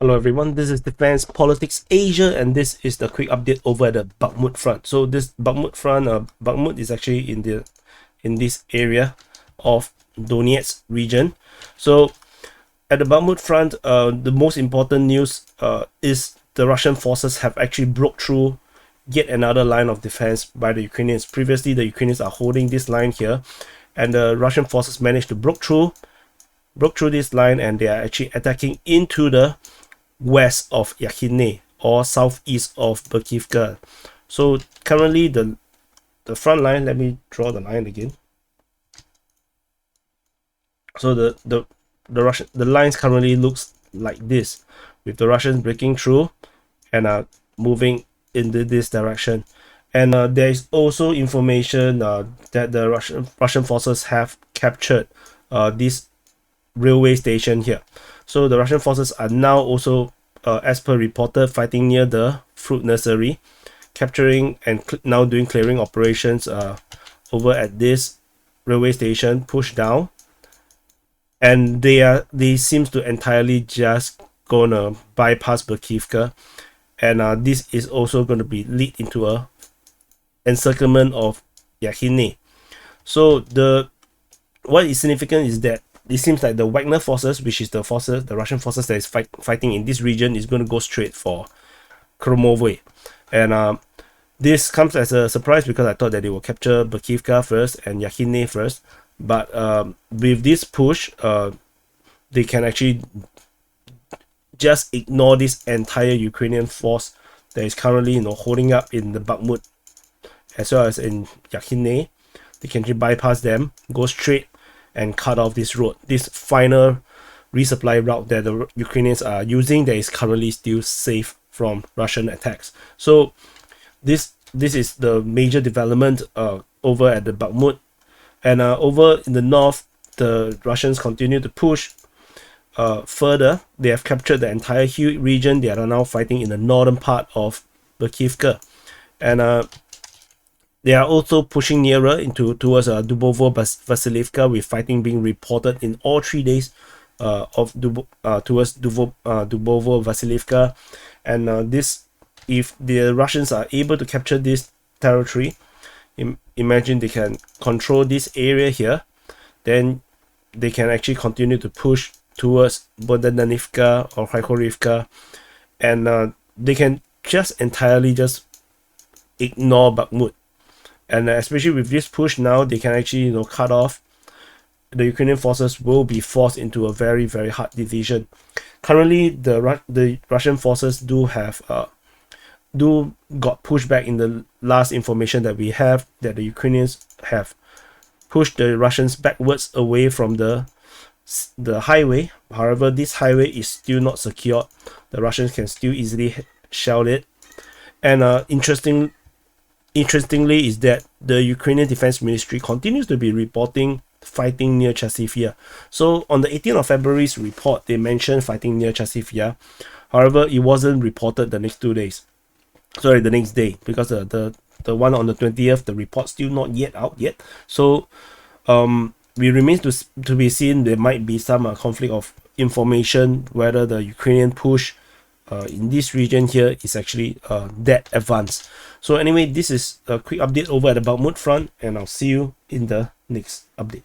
Hello everyone, this is Defense Politics Asia, and this is the quick update over at the Bakhmut Front. So this Bakhmut Front, Bakhmut is actually in this area of Donetsk region. So at the Bakhmut Front, the most important news is the Russian forces have actually broke through yet another line of defense by the Ukrainians. Previously, the Ukrainians are holding this line here, and the Russian forces managed to broke through this line, and they are actually attacking into the west of Yahidne or southeast of Berkhivka. So currently the front line, let me draw the line again. So the lines currently looks like this, with the Russians breaking through and moving into this direction. And there is also information that the Russian forces have captured this railway station here. So the Russian forces are now also, as per reported, fighting near the fruit nursery, capturing and now doing clearing operations over at this railway station, push down. And they seems to entirely just gonna bypass Berkhivka, and this is also going to be lead into a encirclement of Yahidne. So what is significant is that it seems like the Wagner forces, which is the Russian forces that is fighting in this region, is going to go straight for Khromove. And this comes as a surprise because I thought that they will capture Berkhivka first and Yahidne first. But with this push, they can actually just ignore this entire Ukrainian force that is currently holding up in the Bakhmut as well as in Yahidne. They can just bypass them, go straight and cut off this road, this final resupply route that the Ukrainians are using that is currently still safe from Russian attacks. So this is the major development over at the Bakhmut. And over in the north, the Russians continue to push further. They have captured the entire region. They are now fighting in the northern part of Berkhivka, and they are also pushing nearer towards Dubovo-Vasylivka, with fighting being reported in all 3 days towards Dubovo-Vasylivka. And if the Russians are able to capture this territory, imagine they can control this area here, then they can actually continue to push towards Berkhivka or Berkhivka, and they can just entirely just ignore Bakhmut. And especially with this push now, they can actually cut off. The Ukrainian forces will be forced into a very, very hard decision. Currently, the Russian forces got pushed back. In the last information that we have, that the Ukrainians have pushed the Russians backwards away from the highway. However, this highway is still not secured. The Russians can still easily shell it. And interestingly is that the Ukrainian Defense Ministry continues to be reporting fighting near Chasivya. So on the 18th of February's report, they mentioned fighting near Chasivya. However, it wasn't reported the next the next day, because the one on the 20th, the report still not yet out yet. So we remains to be seen. There might be some conflict of information whether the Ukrainian push in this region here is actually that advanced. So anyway, this is a quick update over at the Bakhmut Front, and I'll see you in the next update.